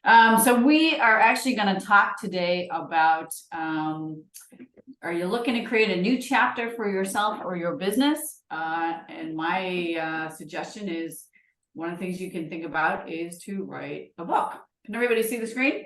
So we are actually going to talk today about, are you looking to create a new chapter for yourself or your business? And my suggestion is one of the things you can think about is to write a book. Can everybody see the screen?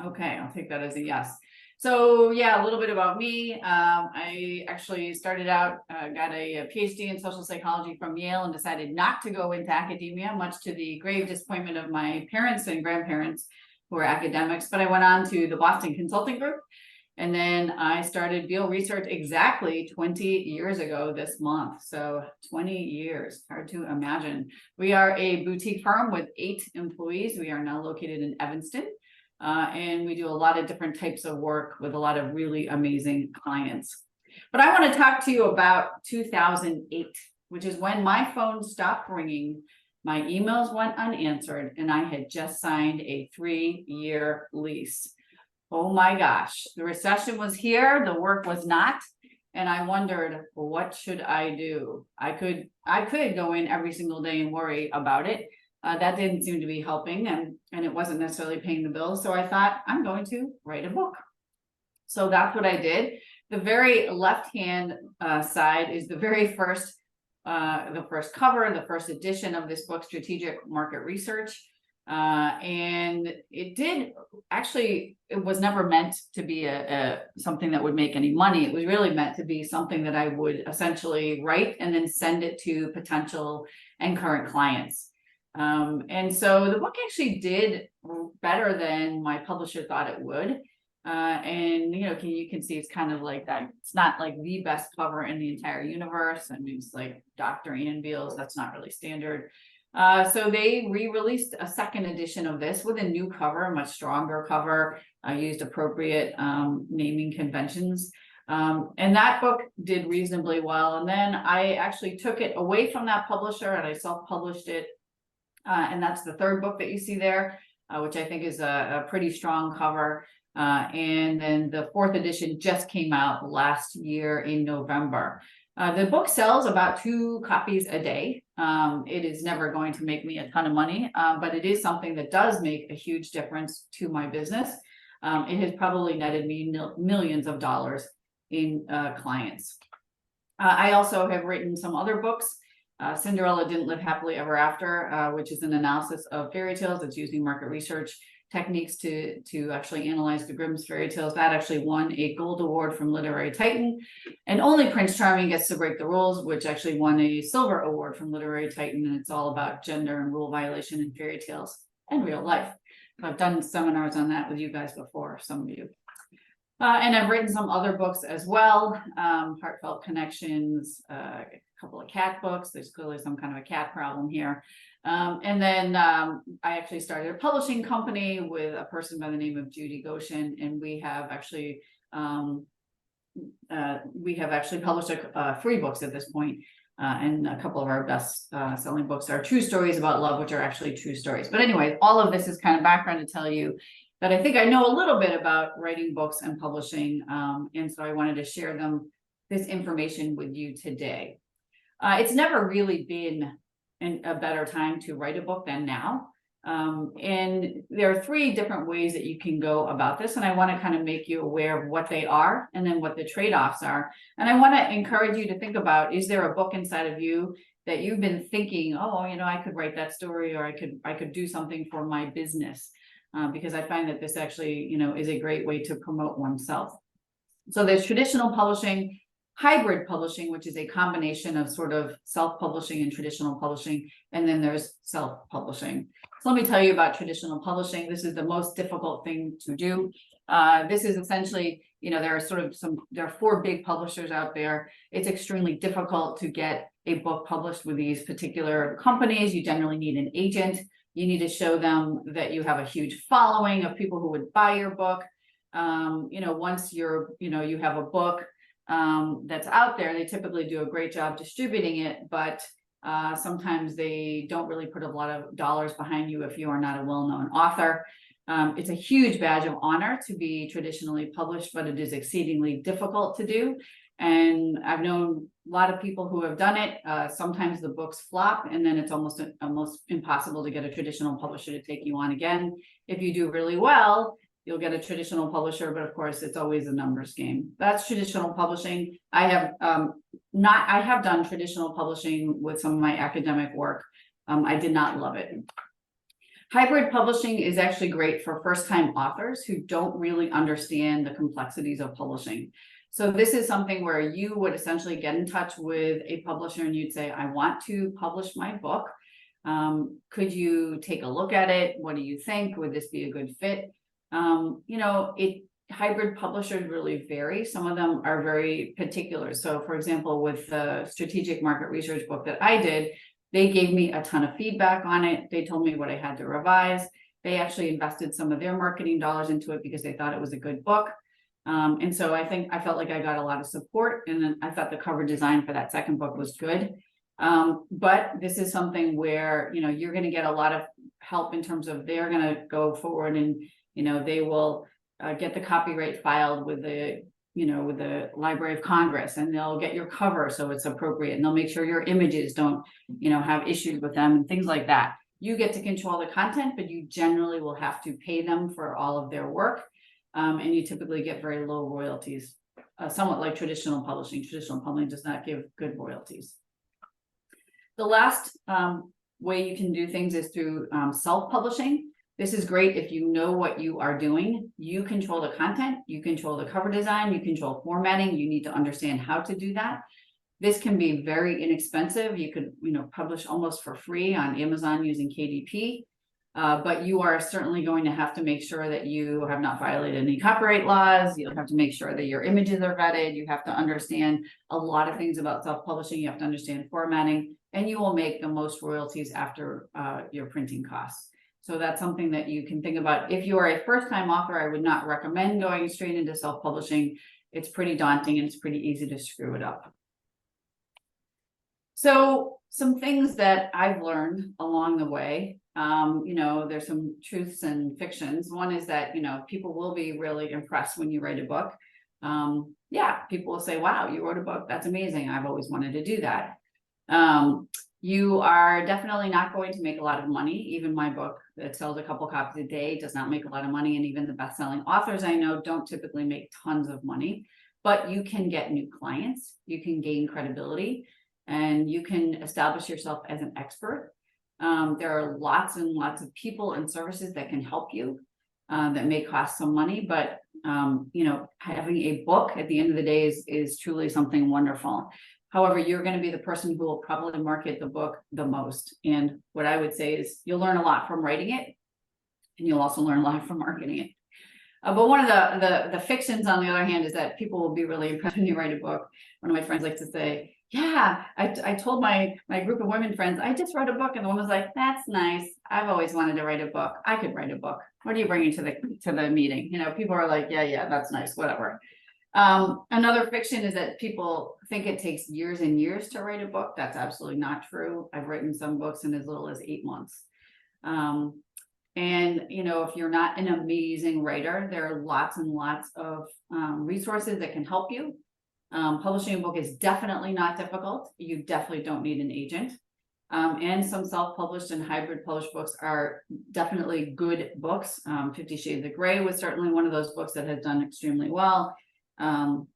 Okay, I'll take that as a yes. So yeah, a little bit about me. I actually started out, got a PhD in social psychology from Yale and decided not to go into academia, much to the grave disappointment of my parents and grandparents who are academics. But I went on to the Boston Consulting Group. And then I started Beall Research exactly 20 years ago this month. So 20 years, hard to imagine. We are a boutique firm with 8 employees. We are now located in Evanston. And we do a lot of different types of work with a lot of really amazing clients. But I want to talk to you about 2008, which is when my phone stopped ringing, my emails went unanswered, and I had just signed a 3-year lease. Oh my gosh, the recession was here, the work was not. And I wondered, well, what should I do? I could go in every single day and worry about it. That didn't seem to be helping, and it wasn't necessarily paying the bills. So I thought, I'm going to write a book. So that's what I did. The very left-hand side is the very first, the first cover, the first edition of this book, Strategic Market Research. And it did actually, it was never meant to be something that would make any money. It was really meant to be something that I would essentially write and then send it to potential and current clients. And so the book actually did better than my publisher thought it would. And you can see it's kind of like that. It's not like the best cover in the entire universe. I mean, it's like Dr. Ian Beall's. That's not really standard. So they re-released a second edition of this with a new cover, a much stronger cover. I used appropriate naming conventions. And that book did reasonably well. And then I actually took it away from that publisher and I self-published it. And that's the third book that you see there, which I think is a pretty strong cover. And then the fourth edition just came out last year in November. The book sells about 2 copies a day. It is never going to make me a ton of money, but it is something that does make a huge difference to my business. It has probably netted me millions of dollars in clients. I also have written some other books. Cinderella Didn't Live Happily Ever After, which is an analysis of fairy tales. It's using market research techniques to actually analyze the Grimm's fairy tales. That actually won a gold award from Literary Titan. And only Prince Charming gets to break the rules, which actually won a silver award from Literary Titan. And it's all about gender and rule violation in fairy tales and real life. I've done seminars on that with you guys before, some of you. And I've written some other books as well, Heartfelt Connections, a couple of cat books. There's clearly some kind of a cat problem here. And then I actually started a publishing company with a person by the name of Judy Goshen, and we have actually published 3 books at this point. And a couple of our best selling books are true stories about love, which are actually true stories. But anyway, all of this is kind of background to tell you that I think I know a little bit about writing books and publishing. And so I wanted to share this information with you today. It's never really been a better time to write a book than now. And there are 3 different ways that you can go about this. And I want to kind of make you aware of what they are and then what the trade-offs are. And I want to encourage you to think about, is there a book inside of you that you've been thinking, oh, I could write that story, or I could do something for my business. Because I find that this actually, is a great way to promote oneself. So there's traditional publishing, hybrid publishing, which is a combination of sort of self-publishing and traditional publishing, and then there's self-publishing. So let me tell you about traditional publishing. This is the most difficult thing to do. This is essentially, there are 4 big publishers out there. It's extremely difficult to get a book published with these particular companies. You generally need an agent. You need to show them that you have a huge following of people who would buy your book. Once you have a book that's out there, they typically do a great job distributing it, but sometimes they don't really put a lot of dollars behind you if you are not a well-known author. It's a huge badge of honor to be traditionally published, but it is exceedingly difficult to do. And I've known a lot of people who have done it. Sometimes the books flop, and then it's almost impossible to get a traditional publisher to take you on again. If you do really well, you'll get a traditional publisher, but of course it's always a numbers game. That's traditional publishing. I have done traditional publishing with some of my academic work. I did not love it. Hybrid publishing is actually great for first-time authors who don't really understand the complexities of publishing. So this is something where you would essentially get in touch with a publisher and you'd say, I want to publish my book. Could you take a look at it? What do you think? Would this be a good fit? Hybrid publishers really vary. Some of them are very particular. So for example, with the strategic market research book that I did, they gave me a ton of feedback on it. They told me what I had to revise. They actually invested some of their marketing dollars into it because they thought it was a good book. And so I felt like I got a lot of support, and then I thought the cover design for that second book was good. But this is something where, you're going to get a lot of help in terms of they're going to go forward and, they will get the copyright filed with the Library of Congress, and they'll get your cover so it's appropriate, and they'll make sure your images don't, have issues with them and things like that. You get to control the content, but you generally will have to pay them for all of their work. And you typically get very low royalties, somewhat like traditional publishing. Traditional publishing does not give good royalties. The last way you can do things is through self-publishing. This is great if you know what you are doing. You control the content, you control the cover design, you control formatting. You need to understand how to do that. This can be very inexpensive. You could, publish almost for free on Amazon using KDP. But you are certainly going to have to make sure that you have not violated any copyright laws. You'll have to make sure that your images are vetted. You have to understand a lot of things about self-publishing. You have to understand formatting, and you will make the most royalties after your printing costs. So that's something that you can think about. If you are a first-time author, I would not recommend going straight into self-publishing. It's pretty daunting and it's pretty easy to screw it up. So some things that I've learned along the way, there's some truths and fictions. One is that, people will be really impressed when you write a book. People will say, wow, you wrote a book. That's amazing. I've always wanted to do that. You are definitely not going to make a lot of money. Even my book that sells a couple copies a day does not make a lot of money. And even the best-selling authors I know don't typically make tons of money, but you can get new clients, you can gain credibility, and you can establish yourself as an expert. There are lots and lots of people and services that can help you that may cost some money, but having a book at the end of the day is truly something wonderful. However, you're going to be the person who will probably market the book the most. And what I would say is you'll learn a lot from writing it, and you'll also learn a lot from marketing it. But one of the fictions, on the other hand, is that people will be really impressed when you write a book. One of my friends likes to say, yeah, I told my group of women friends, I just wrote a book. And the woman was like, that's nice. I've always wanted to write a book. I could write a book. What are you bringing to the meeting? People are like, yeah, that's nice, whatever. Another fiction is that people think it takes years and years to write a book. That's absolutely not true. I've written some books in as little as 8 months. And if you're not an amazing writer, there are lots and lots of resources that can help you. Publishing a book is definitely not difficult. You definitely don't need an agent. And some self-published and hybrid published books are definitely good books. 50 Shades of Grey was certainly one of those books that has done extremely well. And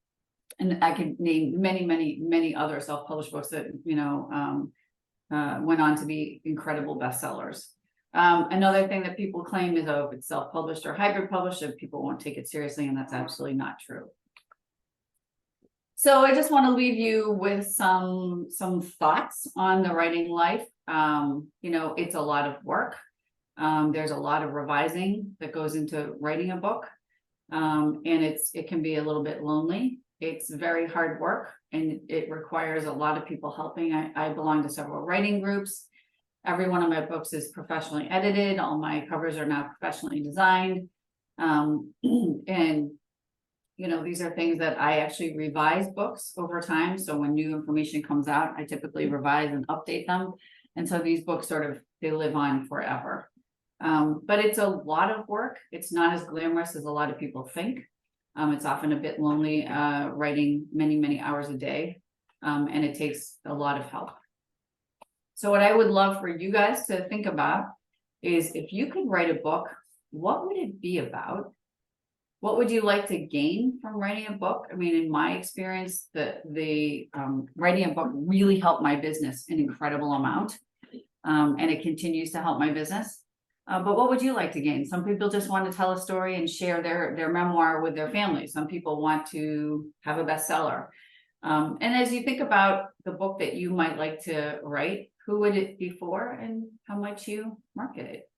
I could name many other self-published books that went on to be incredible bestsellers. Another thing that people claim is, if it's self-published or hybrid published, that people won't take it seriously, and that's absolutely not true. So I just want to leave you with some thoughts on the writing life. It's a lot of work. There's a lot of revising that goes into writing a book. And it can be a little bit lonely. It's very hard work, and it requires a lot of people helping. I belong to several writing groups. Every one of my books is professionally edited. All my covers are now professionally designed. These are things that I actually revise books over time. So when new information comes out, I typically revise and update them. And so these books they live on forever. But it's a lot of work. It's not as glamorous as a lot of people think. It's often a bit lonely, writing many, many hours a day. And it takes a lot of help. So what I would love for you guys to think about is, if you could write a book, what would it be about? What would you like to gain from writing a book? I mean, in my experience, the writing a book really helped my business an incredible amount. And it continues to help my business. But what would you like to gain? Some people just want to tell a story and share their memoir with their family. Some people want to have a bestseller. And as you think about the book that you might like to write, who would it be for, and how might you market it?